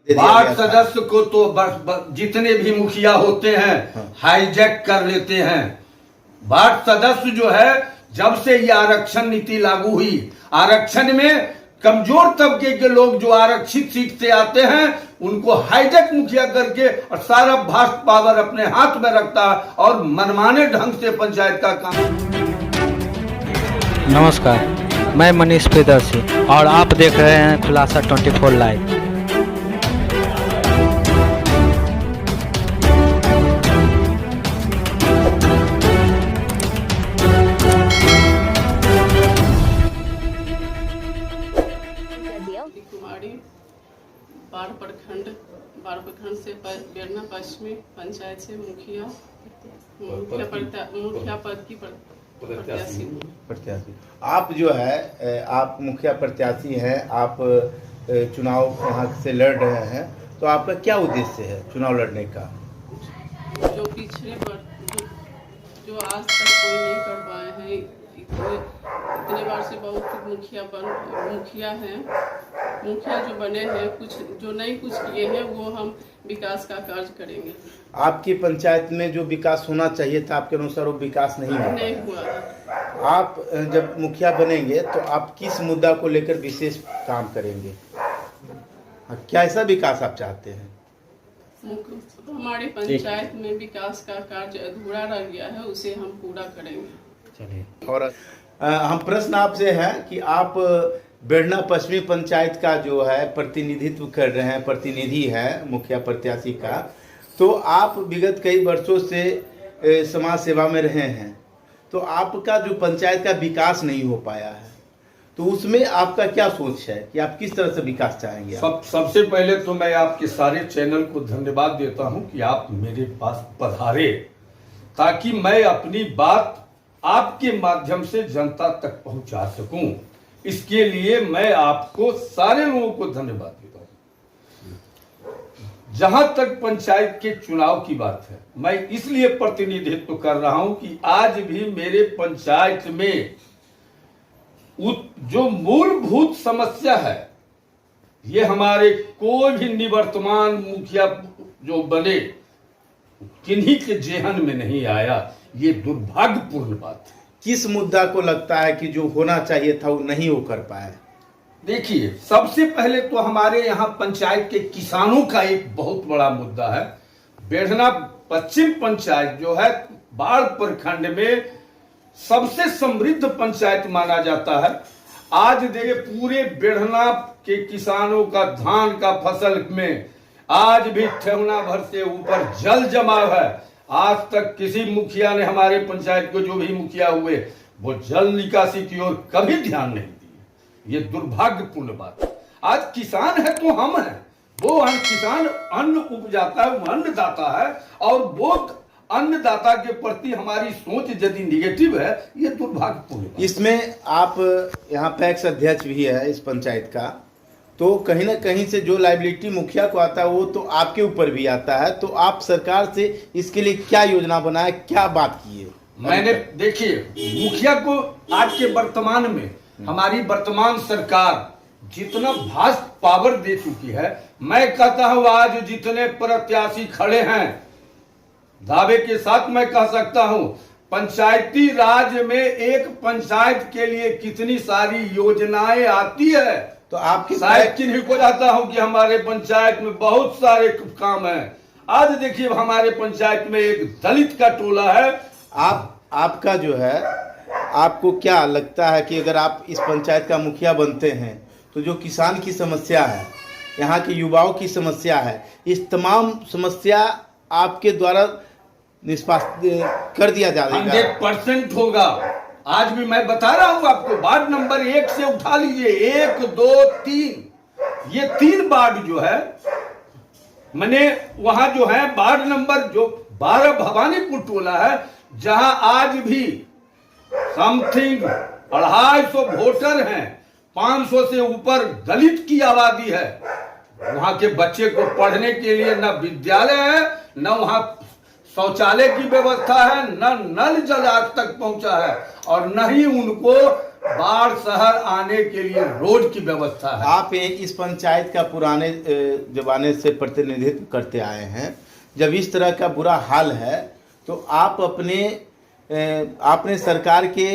Ward सदस्य को तो जितने भी मुखिया होते हैं हाईजैक कर लेते हैं। वार्ड सदस्य जो है, जब से ये आरक्षण नीति लागू हुई, आरक्षण में कमजोर तबके के लोग जो आरक्षित सीट से आते हैं उनको हाईजैक मुखिया करके और सारा भास्ट पावर अपने हाथ में रखता है और मनमाने ढंग से पंचायत का काम। नमस्कार, मैं मनीष प्रियदर्शी और आप देख रहे हैं खुलासा 24 लाइव। कुमारी बाढ़ प्रखंड से बेरना पश्चिमी पंचायत से मुखिया पद की प्रत्याशी। आप जो है, आप मुखिया प्रत्याशी हैं, आप चुनाव यहाँ से लड़ रहे हैं, तो आपका क्या उद्देश्य है चुनाव लड़ने का? जो पिछड़े जो आज तक कोई नहीं कर पाए हैं, इतने बार से बहुत मुखिया हैं, मुखिया जो बने हैं, कुछ जो नहीं कुछ किए हैं, वो हम विकास का कार्य करेंगे। आपकी पंचायत में जो विकास होना चाहिए था, आपके अनुसार वो विकास नहीं हुआ। आप जब मुखिया बनेंगे तो आप किस मुद्दा को लेकर विशेष काम करेंगे? क्या ऐसा विकास आप चाहते हैं? हमारी पंचायत में विकास का कार्य अधूरा रह गया है, उसे हम पूरा करेंगे। चलिए, और हम प्रश्न आपसे है कि आप बेरना पश्चिमी पंचायत का जो है प्रतिनिधित्व कर रहे हैं, प्रतिनिधि हैं मुखिया प्रत्याशी का, तो आप विगत कई वर्षों से समाज सेवा में रहे हैं, तो आपका जो पंचायत का विकास नहीं हो पाया है, तो उसमें आपका क्या सोच है कि आप किस तरह से विकास चाहेंगे? सबसे पहले तो मैं आपके सारे चैनल को धन्यवाद देता हूं कि आप मेरे पास पधारे, ताकि मैं अपनी बात आपके माध्यम से जनता तक पहुंचा सकूं। इसके लिए मैं आपको सारे लोगों को धन्यवाद देता हूं। जहां तक पंचायत के चुनाव की बात है, मैं इसलिए प्रतिनिधित्व कर रहा हूं कि आज भी मेरे पंचायत में जो मूलभूत समस्या है, ये हमारे कोई भी निवर्तमान मुखिया जो बने किन्हीं के जेहन में नहीं आया। ये दुर्भाग्यपूर्ण बात है। किस मुद्दा को लगता है कि जो होना चाहिए था वो नहीं हो कर पाए? देखिए, सबसे पहले तो हमारे यहाँ पंचायत के किसानों का एक बहुत बड़ा मुद्दा है। बेरना पश्चिम पंचायत जो है बाढ़ प्रखंड में सबसे समृद्ध पंचायत माना जाता है। आज देखिए, पूरे बेरना के किसानों का धान का फसल में आज भी ठेहुना भर से ऊपर जल जमाव है। आज तक किसी मुखिया ने हमारे पंचायत को, जो भी मुखिया हुए, वो जल निकासी की ओर कभी ध्यान नहीं दिए। ये दुर्भाग्यपूर्ण बात है। आज किसान है तो हम हैं, वो किसान अन्न उपजाता है, वो अन्नदाता है, और वो अन्नदाता के प्रति हमारी सोच यदि निगेटिव है, ये दुर्भाग्यपूर्ण है। इसमें आप यहाँ पैक्स अध्यक्ष भी है इस पंचायत का, तो कहीं ना कहीं से जो लायबिलिटी मुखिया को आता है वो तो आपके ऊपर भी आता है, तो आप सरकार से इसके लिए क्या योजना बनाए, क्या बात की है? मैंने देखिए, मुखिया को आज के वर्तमान में हमारी वर्तमान सरकार जितना भास्ट पावर दे चुकी है, मैं कहता हूं आज जितने प्रत्याशी खड़े हैं, दावे के साथ मैं कह सकता हूं, पंचायती राज में एक पंचायत के लिए कितनी सारी योजनाएं आती है। तो आपकी शायद किन्हीं को जाता हूं कि हमारे पंचायत में बहुत सारे काम हैं। आज देखिए, हमारे पंचायत में एक दलित का टोला है। आपका जो है, आपको क्या लगता है कि अगर आप इस पंचायत का मुखिया बनते हैं तो जो किसान की समस्या है, यहाँ के युवाओं की समस्या है, इस तमाम समस्या आपके द्वारा निष्पादित कर दिया जाएगा? 100% होगा। आज भी मैं बता रहा हूं आपको, वार्ड नंबर 1 से उठा लीजिए, 1, 2, 3, ये 3 वार्ड जो है, मैंने वहां जो है वार्ड नंबर जो 12 भवानीपुर टोला है, जहां आज भी समथिंग 250 वोटर हैं, 500 से ऊपर दलित की आबादी है। वहां के बच्चे को पढ़ने के लिए न विद्यालय है, न वहां शौचालय की व्यवस्था है, न नल जल आज तक पहुंचा है, और न ही उनको बाढ़ शहर आने के लिए रोड की व्यवस्था है। आप इस पंचायत का पुराने जमाने से प्रतिनिधित्व करते आए हैं, जब इस तरह का बुरा हाल है तो आप आपने सरकार के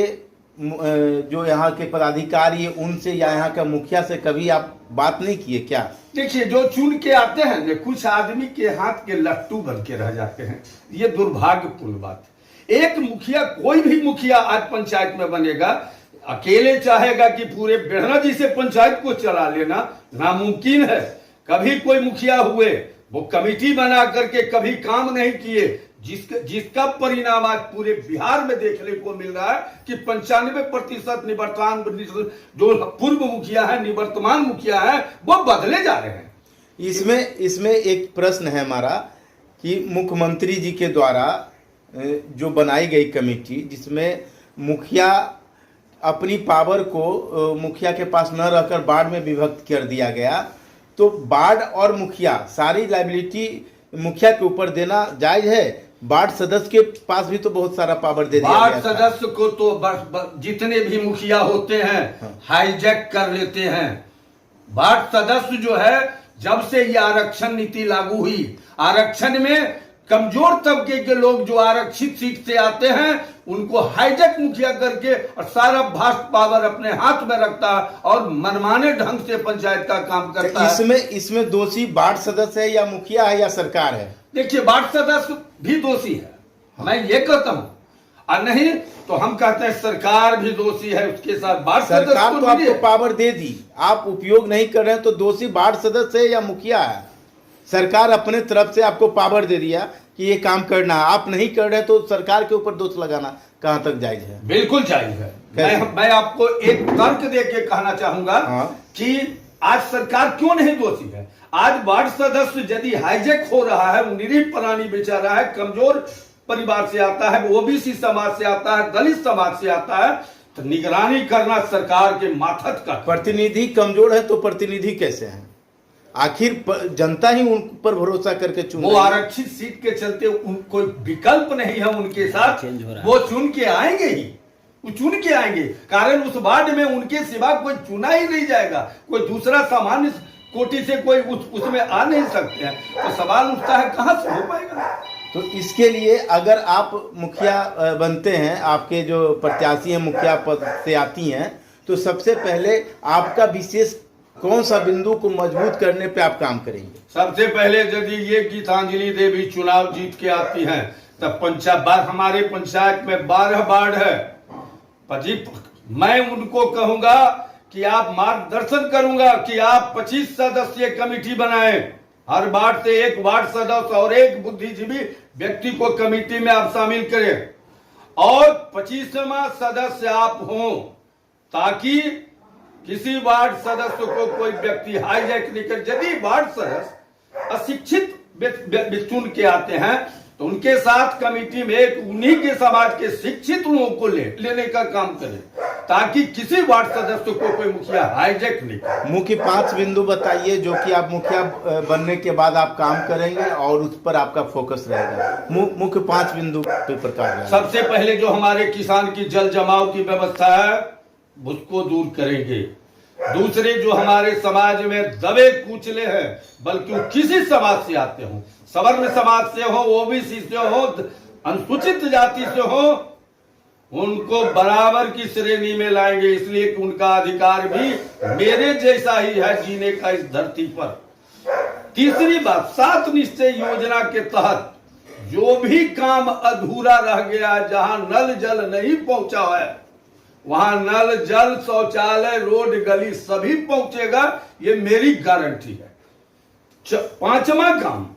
जो यहाँ के पदाधिकारी है उनसे या यहाँ का मुखिया से कभी आप बात नहीं किए क्या? देखिए, जो चुन के आते हैं ना, कुछ आदमी के हाथ के लट्टू बन के रह जाते हैं। ये दुर्भाग्यपूर्ण बात है। एक मुखिया, कोई भी मुखिया आज पंचायत में बनेगा, अकेले चाहेगा कि पूरे बेढ़ना जी से पंचायत को चला लेना, नामुमकिन है। कभी कोई मुखिया हुए, वो कमेटी बना करके कभी काम नहीं किए, जिसका परिणाम आज पूरे बिहार में देखने को मिल रहा है कि 95% निवर्तमान जो पूर्व मुखिया है, निवर्तमान मुखिया है, वो बदले जा रहे हैं। इसमें एक प्रश्न है हमारा कि मुख्यमंत्री जी के द्वारा जो बनाई गई कमेटी, जिसमें मुखिया अपनी पावर को मुखिया के पास न रहकर वार्ड में विभक्त कर दिया गया, तो वार्ड और मुखिया सारी लायबिलिटी मुखिया के ऊपर देना जायज है? वार्ड सदस्य के पास भी तो बहुत सारा पावर दे दिया गया। वार्ड सदस्य को तो जितने भी मुखिया होते हैं हाईजैक कर लेते हैं। वार्ड सदस्य जो है, जब से ये आरक्षण नीति लागू हुई, आरक्षण में कमजोर तबके के लोग जो आरक्षित सीट से आते हैं उनको हाईजैक मुखिया करके और सारा भास्ट पावर अपने हाथ में रखता है और मनमाने ढंग से पंचायत का काम करता है। इसमें दोषी वार्ड सदस्य है या मुखिया है या सरकार है? देखिए, वार्ड सदस्य भी दोषी है, मैं ये कहता हूं, और नहीं तो हम कहते हैं सरकार भी दोषी है। उसके साथ वार्ड सदस्य, सरकार तो आपको पावर दे दी, आप उपयोग नहीं कर रहे हैं, तो दोषी वार्ड सदस्य है या मुखिया है? सरकार अपने तरफ से आपको पावर दे दिया कि ये काम करना है, आप नहीं कर रहे, तो सरकार के ऊपर दोष लगाना कहां तक जायज है? बिल्कुल जायज है। मैं आपको एक तर्क दे के कहना चाहूंगा कि आज सरकार क्यों नहीं दोषी है। आज वार्ड सदस्य यदि हाईजैक हो रहा है, निरीह प्राणी बेचारा है, कमजोर परिवार से आता है, ओबीसी समाज से आता है, दलित समाज से आता है, तो निगरानी करना सरकार के माथत का। प्रतिनिधि कमजोर है तो प्रतिनिधि कैसे हैं? आखिर जनता ही उन पर भरोसा करके चुन, वो आरक्षित सीट के चलते कोई विकल्प नहीं है उनके साथ, वो चुन के आएंगे ही, वो चुन के आएंगे। कारण उस वार्ड में उनके सिवा कोई चुना ही नहीं जाएगा, कोई दूसरा सामान्य कोटि से कोई उसमें आ नहीं सकते हैं। तो सवाल उठता है कहां से हो पाएगा। तो इसके लिए अगर आप मुखिया बनते हैं, आपके जो प्रत्याशी हैं मुखिया पद से आती हैं, तो सबसे पहले आपका विशेष कौन सा बिंदु को मजबूत करने पे आप काम करेंगे? सबसे पहले यदि ये गीतांजलि देवी चुनाव जीत के आती हैं, तब हमारे पंचायत में 12 वार्ड है। मैं उनको कहूंगा कि आप मार्गदर्शन करूंगा कि आप 25 सदस्यीय कमेटी बनाएं, हर वार्ड से एक वार्ड सदस्य और एक बुद्धिजीवी व्यक्ति को कमेटी में आप शामिल करें, और 25वां सदस्य आप हों, ताकि किसी वार्ड सदस्य को कोई व्यक्ति हाईजैक नहीं कर। यदि वार्ड सदस्य अशिक्षित चुन के आते हैं तो उनके साथ कमेटी में एक उन्हीं के समाज के शिक्षित लोगों को लेने का काम करें, ताकि किसी वार्ड सदस्य को कोई मुखिया हाईजैक नहीं करे। मुख्य 5 बिंदु बताइए जो कि आप मुखिया बनने के बाद आप काम करेंगे और उस पर आपका फोकस रहेगा। मुख्य 5 बिंदु पे प्रकाश। सबसे पहले जो हमारे किसान की जल जमाव की व्यवस्था है उसको दूर करेंगे। दूसरे, जो हमारे समाज में दबे कुचले हैं, बल्कि किसी समाज से आते हो, सवर्ण समाज से हो, ओबीसी से हो, अनुसूचित जाति से हो, उनको बराबर की श्रेणी में लाएंगे, इसलिए कि उनका अधिकार भी मेरे जैसा ही है जीने का इस धरती पर। तीसरी बात, 7 निश्चय योजना के तहत जो भी काम अधूरा रह गया, जहां नल जल नहीं पहुंचा है, वहां नल जल, शौचालय, रोड, गली सभी पहुंचेगा, ये मेरी गारंटी है। 5वां काम,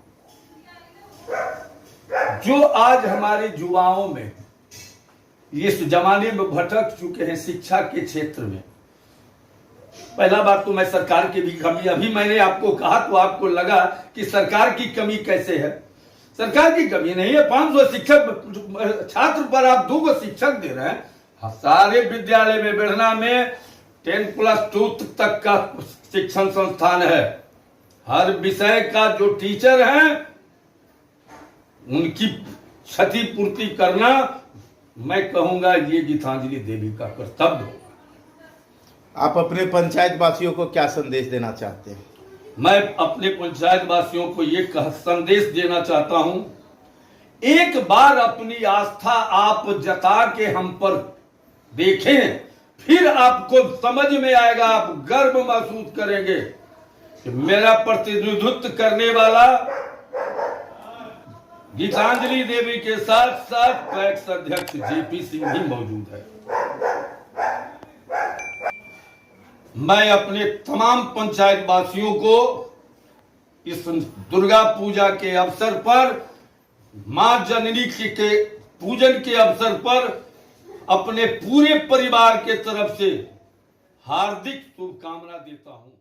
जो आज हमारे युवाओं में इस जमाने में भटक चुके हैं शिक्षा के क्षेत्र में। पहला बात तो मैं सरकार की भी कमी, अभी मैंने आपको कहा तो आपको लगा कि सरकार की कमी कैसे है। सरकार की कमी नहीं है। 500 शिक्षक छात्र पर आप 2 शिक्षक दे रहे हैं। सारे विद्यालय में बेढ़ना में 10+2 तक का शिक्षण संस्थान है। हर विषय का जो टीचर हैं उनकी क्षतिपूर्ति करना, मैं कहूंगा ये गीतांजलि देवी का कर्तव्य होगा। आप अपने पंचायत वासियों को क्या संदेश देना चाहते हैं? मैं अपने पंचायत वासियों को ये संदेश देना चाहता हूं, एक बार अपनी आस्था आप जता के हम पर देखें, फिर आपको समझ में आएगा, आप गर्व महसूस करेंगे कि मेरा प्रतिनिधित्व करने वाला गीतांजलि देवी के साथ साथ पैक्स अध्यक्ष जेपी सिंह भी मौजूद है। मैं अपने तमाम पंचायत वासियों को इस दुर्गा पूजा के अवसर पर, मां जननी के पूजन के अवसर पर अपने पूरे परिवार के तरफ से हार्दिक शुभकामना देता हूं।